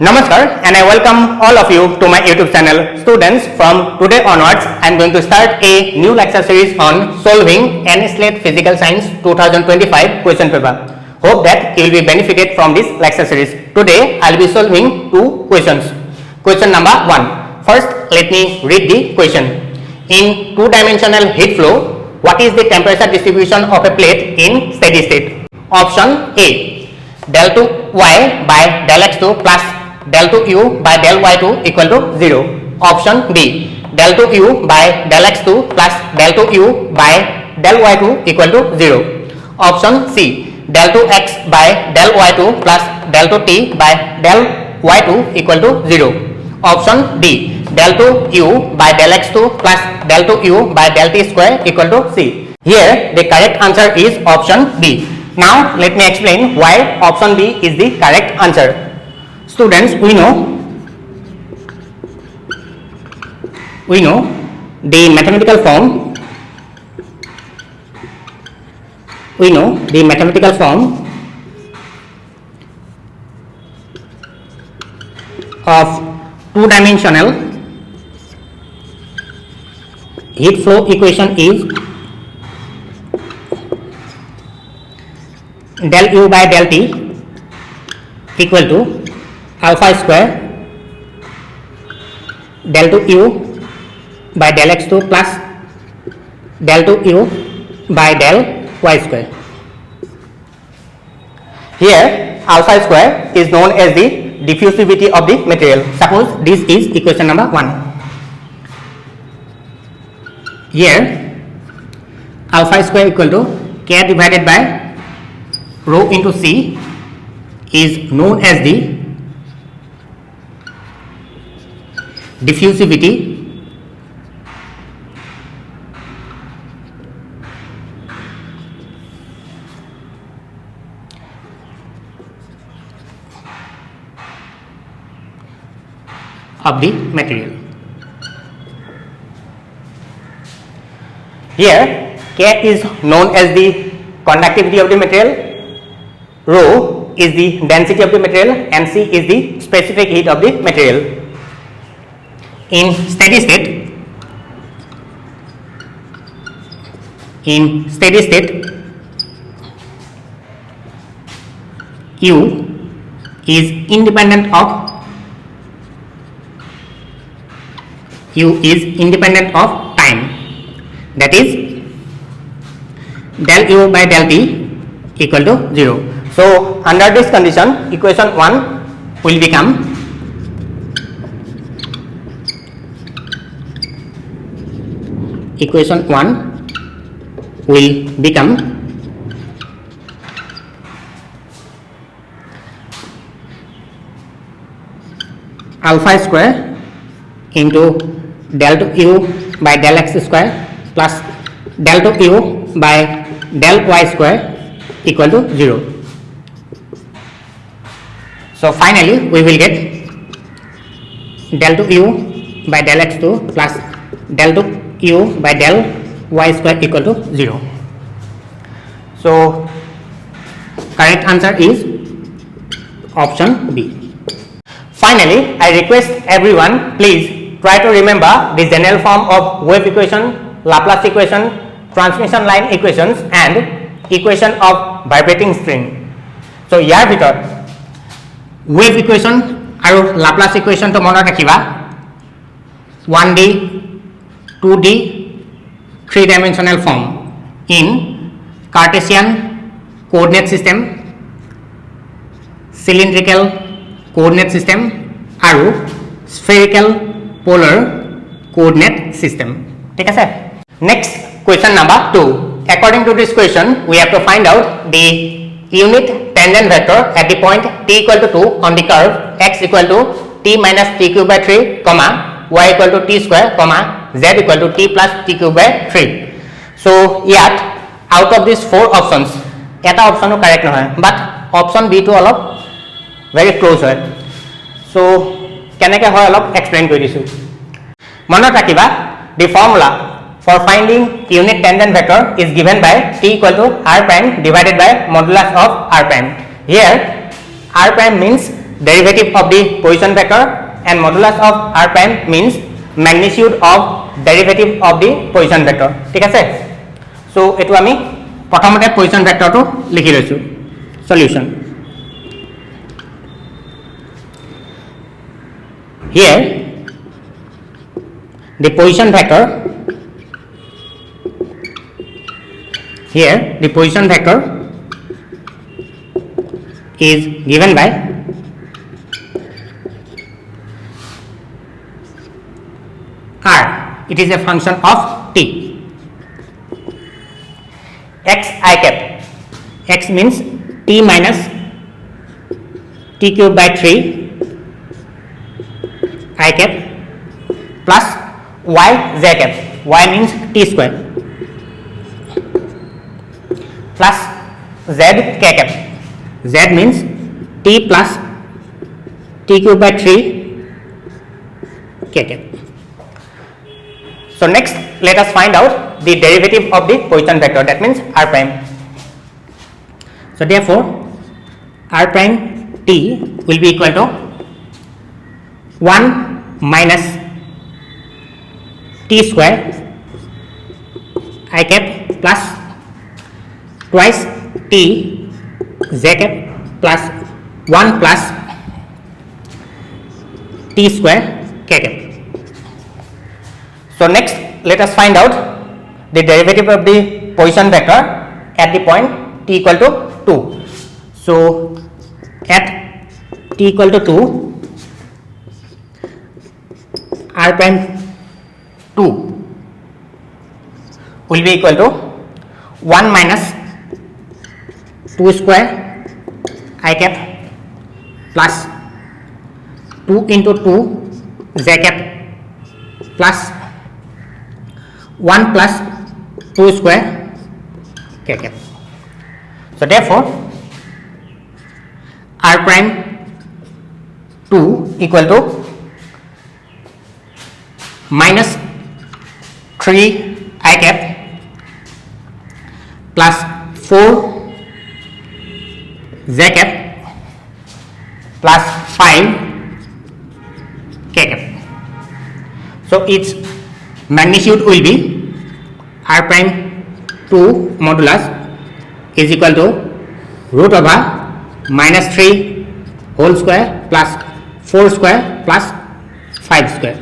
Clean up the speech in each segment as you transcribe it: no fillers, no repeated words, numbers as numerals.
Namaskar and I welcome all of you to my YouTube channel. Students, from today onwards I am going to start a new lecture series on solving NSLAT Physical Science 2025 question paper. Hope that you will be benefited from this lecture series. Today I will be solving two questions. Question number 1. First, let me read the question. In two-dimensional heat flow, what is the temperature distribution of a plate in steady state? Option A, del 2y by del x2 plus del 2u by del y2 equal to 0. Option B, del 2u by del x2 plus del 2u by del y2 equal to 0. Option C, del 2x by del y2 plus del 2t by del y2 equal to 0. Option D, del 2u by del x2 plus del 2u by del t square equal to C. Here the correct answer is option B. Now let me explain why option B is the correct answer. Students, we know the mathematical form of two-dimensional heat flow equation is del u by del t equal to alpha square del 2u by del x2 plus del 2u by del y square. Here alpha square is known as the diffusivity of the material. Suppose this is equation number 1. Here alpha square equal to k divided by rho into c is known as the diffusivity of the material. Here K is known as the conductivity of the material, rho is the density of the material and C is the specific heat of the material. In steady state, U is independent of time, that is del u by del t equal to 0. So under this condition, equation 1 will become alpha square into del 2u by del x square plus del 2u by del y square equal to 0. So finally we will get del 2u by del x2 plus del 2u by del y square equal to 0. So correct answer is option B. Finally, I request everyone, please try to remember the general form of wave equation, Laplace equation, transmission line equations and equation of vibrating string. So ইয়াৰ ভিতৰত wave equation আৰু Laplace equation to মনত ৰাখিবা 1D 2D 3-dimensional form in Cartesian coordinate system, cylindrical coordinate system আৰু spherical polar coordinate system. ঠিক আছে? Next, question number 2. According to this question, we have to find out the unit tangent vector at the point t equal to 2 on the curve x equal to t minus t cube by 3, comma y equal to t square, comma z equal to t plus t cube by 3. So yet out of these 4 options, eta option correct নহয়, but option B to অলপ very close হয়. So কেনেকৈ হয় অলপ explain কৰি দিছো. মনত ৰাখিবা, the formula for finding unit tangent vector is given by t equal to r prime divided by modulus of r prime. Here r prime means derivative of the position vector and modulus of r prime means magnitude of derivative of the position vector. ঠিক আছে, so এটো আমি প্ৰথমতে position vector টো লিখি লৈছো. Solution. Here the position vector is given by r. It is a function of t. X I cap. X means t minus t cube by 3 I cap plus y z cap. Y means t square plus z k cap. Z means t plus t cube by 3 k cap. So next let us find out the derivative of the position vector, that means r prime. So therefore r prime t will be equal to 1 minus t square I cap plus twice t z cap plus 1 plus t square k cap. So next let us find out the derivative of the position vector at the point t equal to 2. So at t equal to 2, r prime 2 will be equal to 1 minus 2 square I cap plus 2 into 2 z cap plus 1 plus 2 square k cap. So therefore r prime 2 equal to minus 3 I cap plus 4 z cap plus 5 k cap. So its magnitude will be r prime 2 modulus is equal to root over minus 3 whole square plus 4 square plus 5 square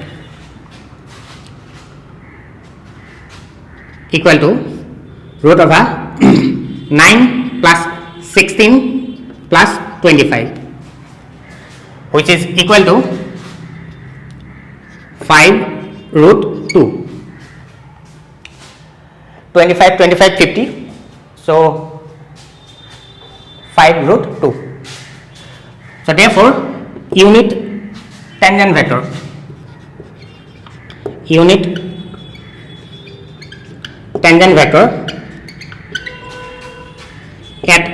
equal to root over 9 plus 16 plus 25, which is equal to 5 root 2. 25 50, so 5 root 2. So therefore unit tangent vector at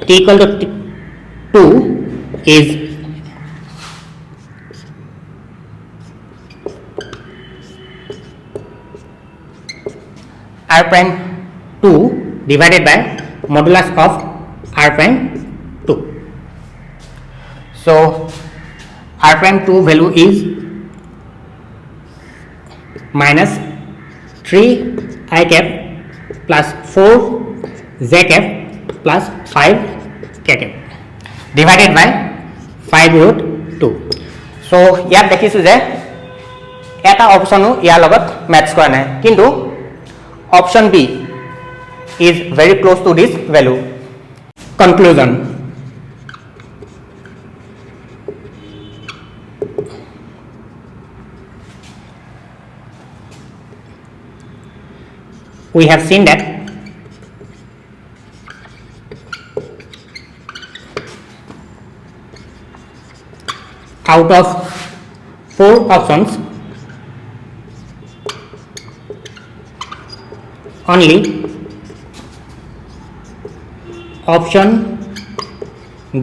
t equal to 2 is r prime 2 divided by modulus of r prime 2. So r prime 2 value is minus 3 I cap plus 4 z cap plus 5 k cap divided by 5 root 2. So ইয়াত দেখিছো যে এটা অপশনো ইয়াৰ লগত match কৰা নাই, কিন্তু option B is very close to this value. Conclusion. We have seen that out of 4 options, only option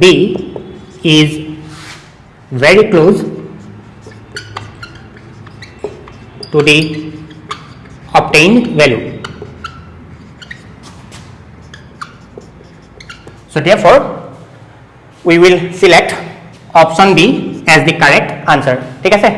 B is very close to the obtained value. So therefore we will select option B as the correct answer. ঠিক আছে।